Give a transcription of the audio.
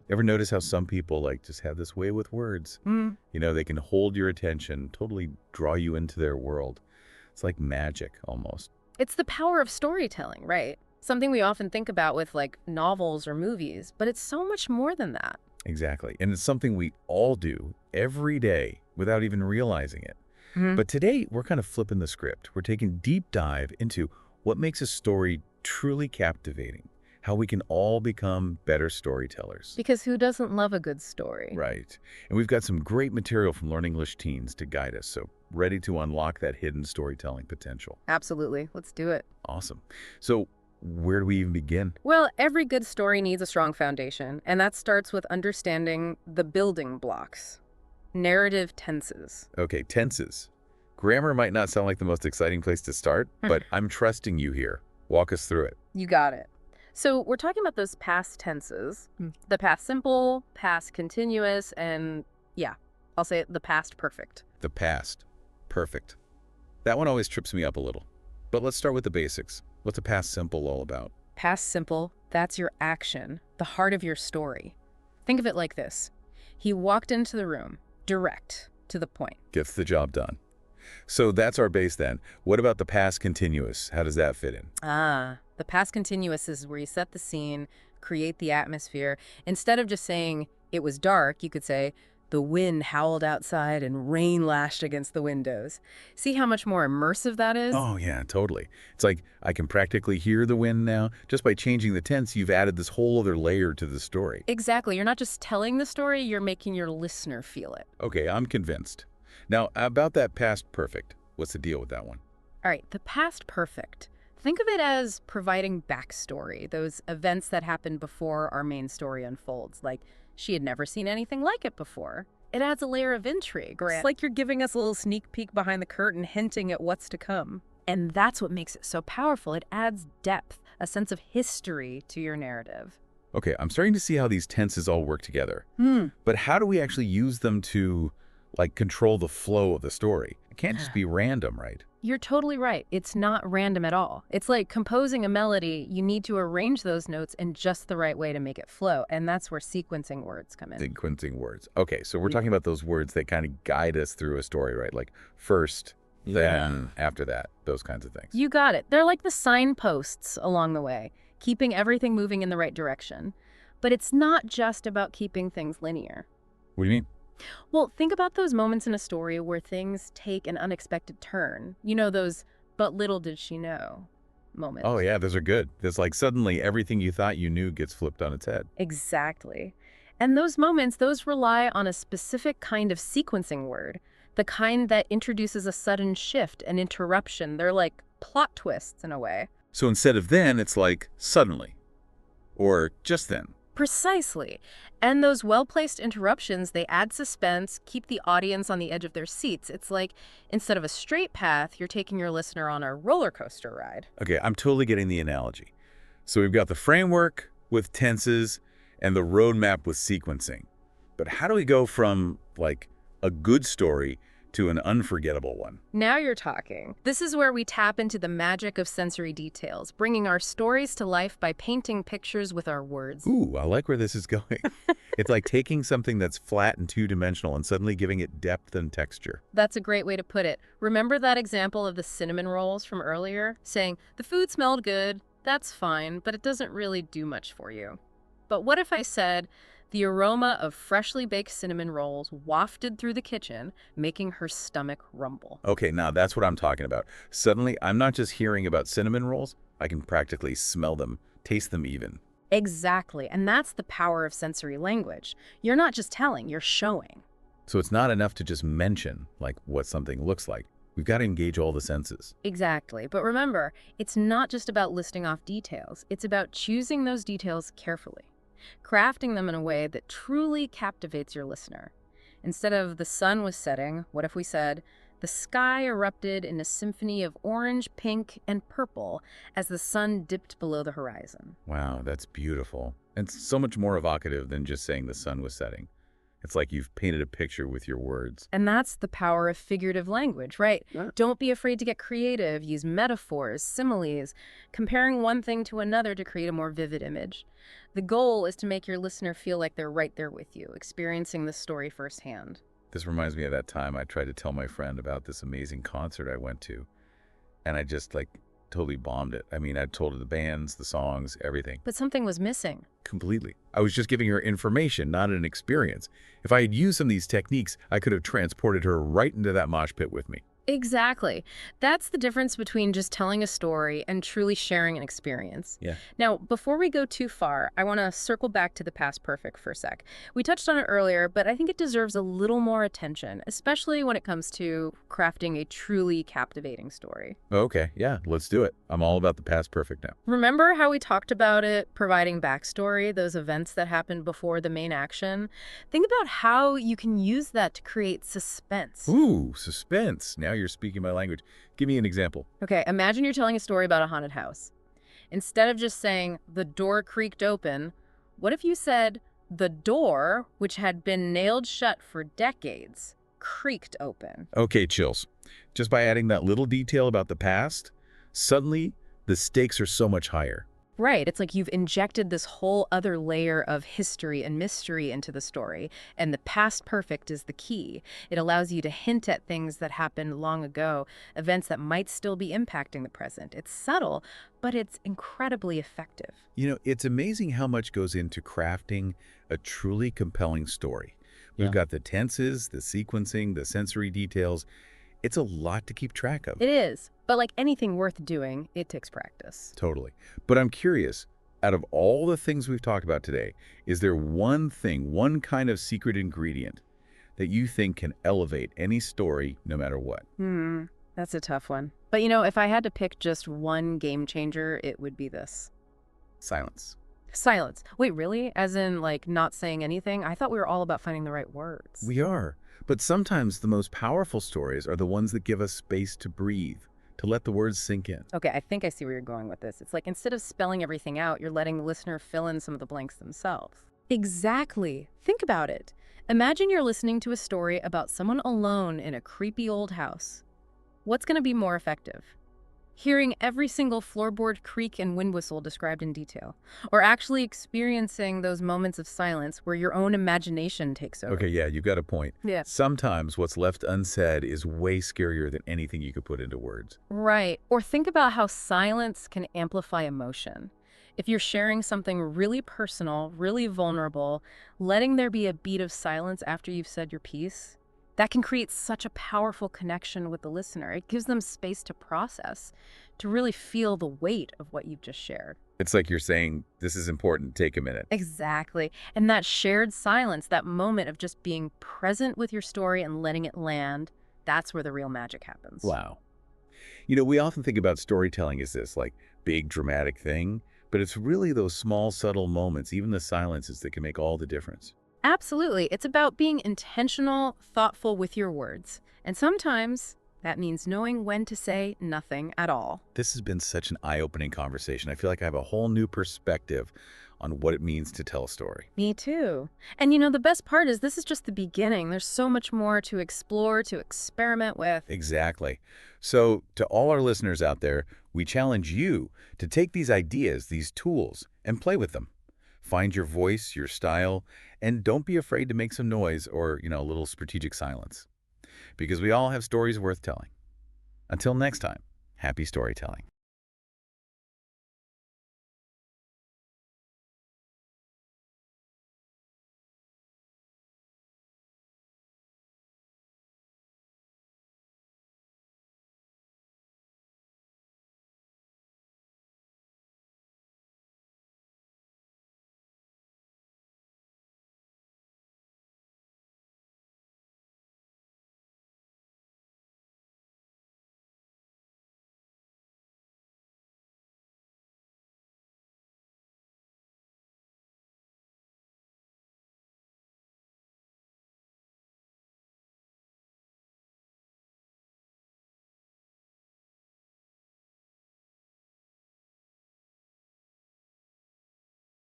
Ever notice how some people like just have this way with words? Mm. They can hold your attention, totally draw you into their world. It's like magic almost. It's the power of storytelling, right? Something we often think about with like novels or movies, but it's so much more than that. Exactly. And it's something we all do every day without even realizing it. Mhm. But today, we're kind of flipping the script. We're taking deep dive into what makes a story truly captivating, how we can all become better storytellers. Because who doesn't love a good story? Right. And we've got some great material from Learn English Teens to guide us, so ready to unlock that hidden storytelling potential. Absolutely. Let's do it. Awesome. So, where do we even begin? Well, every good story needs a strong foundation, and that starts with understanding the building blocks. Narrative tenses. Okay, tenses. Grammar might not sound like the most exciting place to start, but I'm trusting you here. Walk us through it. You got it. So we're talking about those past tenses, the past simple, past continuous, and yeah, I'll say it, the past perfect. The past. Perfect. That one always trips me up a little. But let's start with the basics. What's a past simple all about? Past simple, that's your action, the heart of your story. Think of it like this. He walked into the room, direct, to the point. Gets the job done. So that's our base then. What about the past continuous? How does that fit in? The past continuous is where you set the scene, create the atmosphere. Instead of just saying, it was dark, you could say, the wind howled outside and rain lashed against the windows. See how much more immersive that is? Oh, yeah, totally. It's like I can practically hear the wind now. Just by changing the tense, you've added this whole other layer to the story. Exactly. You're not just telling the story, you're making your listener feel it. Okay, I'm convinced. Now, about that past perfect, what's the deal with that one? All right, the past perfect. Think of it as providing backstory, those events that happened before our main story unfolds, like she had never seen anything like it before. It adds a layer of intrigue, or it's like you're giving us a little sneak peek behind the curtain, hinting at what's to come. And that's what makes it so powerful. It adds depth, a sense of history to your narrative. Okay, I'm starting to see how these tenses all work together. But how do we actually use them to, like, control the flow of the story? It can't just be random, right? You're totally right. It's not random at all. It's like composing a melody. You need to arrange those notes in just the right way to make it flow. And that's where sequencing words come in. Sequencing words. Okay, so we're talking about those words that kind of guide us through a story, right? Like first, then, after that, those kinds of things. You got it. They're like the signposts along the way, keeping everything moving in the right direction. But it's not just about keeping things linear. What do you mean? Well, think about those moments in a story where things take an unexpected turn. You know, those "but little did she know" moments. Oh, yeah, those are good. There's like suddenly everything you thought you knew gets flipped on its head. Exactly. And those moments, those rely on a specific kind of sequencing word, the kind that introduces a sudden shift, an interruption. They're like plot twists in a way. So instead of then, it's like suddenly or just then. Precisely. And those well-placed interruptions, they add suspense, keep the audience on the edge of their seats. It's like instead of a straight path, you're taking your listener on a roller coaster ride. Okay, I'm totally getting the analogy. So we've got the framework with tenses and the roadmap with sequencing. But how do we go from, like, a good story to an unforgettable one? Now you're talking. This is where we tap into the magic of sensory details, bringing our stories to life by painting pictures with our words. Ooh, I like where this is going. It's like taking something that's flat and two-dimensional and suddenly giving it depth and texture. That's a great way to put it. Remember that example of the cinnamon rolls from earlier? Saying, the food smelled good, that's fine, but it doesn't really do much for you. But what if I said, the aroma of freshly baked cinnamon rolls wafted through the kitchen, making her stomach rumble? Okay, now that's what I'm talking about. Suddenly, I'm not just hearing about cinnamon rolls. I can practically smell them, taste them even. Exactly, and that's the power of sensory language. You're not just telling, you're showing. So it's not enough to just mention, like, what something looks like. We've got to engage all the senses. Exactly, but remember, it's not just about listing off details. It's about choosing those details carefully, crafting them in a way that truly captivates your listener. Instead of the sun was setting, what if we said, the sky erupted in a symphony of orange, pink, and purple as the sun dipped below the horizon? Wow, that's beautiful. And so much more evocative than just saying the sun was setting. It's like you've painted a picture with your words. And that's the power of figurative language, right? Yeah. Don't be afraid to get creative, use metaphors, similes, comparing one thing to another to create a more vivid image. The goal is to make your listener feel like they're right there with you, experiencing the story firsthand. This reminds me of that time I tried to tell my friend about this amazing concert I went to, and I just like totally bombed it. I mean, I told her the bands, the songs, everything. But something was missing. Completely. I was just giving her information, not an experience. If I had used some of these techniques, I could have transported her right into that mosh pit with me. Exactly. That's the difference between just telling a story and truly sharing an experience. Yeah. Now, before we go too far, I want to circle back to the past perfect for a sec. We touched on it earlier, but I think it deserves a little more attention, especially when it comes to crafting a truly captivating story. Okay, yeah, let's do it. I'm all about the past perfect now. Remember how we talked about it providing backstory, those events that happened before the main action? Think about how you can use that to create suspense. Ooh, suspense. Now you're speaking my language. Give me an example. Okay, imagine you're telling a story about a haunted house. Instead of just saying, the door creaked open, what if you said, the door, which had been nailed shut for decades, creaked open? Okay, chills. Just by adding that little detail about the past, suddenly the stakes are so much higher. Right, it's like you've injected this whole other layer of history and mystery into the story, and the past perfect is the key. It allows you to hint at things that happened long ago, events that might still be impacting the present. It's subtle, but it's incredibly effective. You know, it's amazing how much goes into crafting a truly compelling story. We've Yeah. got the tenses, the sequencing, the sensory details. It's a lot to keep track of. It is, but like anything worth doing, it takes practice. Totally. But I'm curious, out of all the things we've talked about today, is there one thing, one kind of secret ingredient that you think can elevate any story no matter what? That's a tough one. But you know, if I had to pick just one game changer, it would be this. Silence. Silence. Wait, really? As in, like, not saying anything? I thought we were all about finding the right words. We are. But sometimes the most powerful stories are the ones that give us space to breathe, to let the words sink in. Okay, I think I see where you're going with this. It's like instead of spelling everything out, you're letting the listener fill in some of the blanks themselves. Exactly. Think about it. Imagine you're listening to a story about someone alone in a creepy old house. What's going to be more effective? Hearing every single floorboard creak and wind whistle described in detail, or actually experiencing those moments of silence where your own imagination takes over. Okay, yeah, you've got a point. Yeah. Sometimes what's left unsaid is way scarier than anything you could put into words. Right. Or think about how silence can amplify emotion. If you're sharing something really personal, really vulnerable, letting there be a beat of silence after you've said your piece, that can create such a powerful connection with the listener. It gives them space to process, to really feel the weight of what you've just shared. It's like you're saying, this is important, take a minute. Exactly. And that shared silence, that moment of just being present with your story and letting it land, that's where the real magic happens. Wow. You know, we often think about storytelling as this, like, big dramatic thing, but it's really those small, subtle moments, even the silences, that can make all the difference. Absolutely. It's about being intentional, thoughtful with your words. And sometimes that means knowing when to say nothing at all. This has been such an eye-opening conversation. I feel like I have a whole new perspective on what it means to tell a story. Me too. And you know, the best part is this is just the beginning. There's so much more to explore, to experiment with. Exactly. So to all our listeners out there, we challenge you to take these ideas, these tools, and play with them. Find your voice, your style, and don't be afraid to make some noise or, a little strategic silence. Because we all have stories worth telling. Until next time, happy storytelling.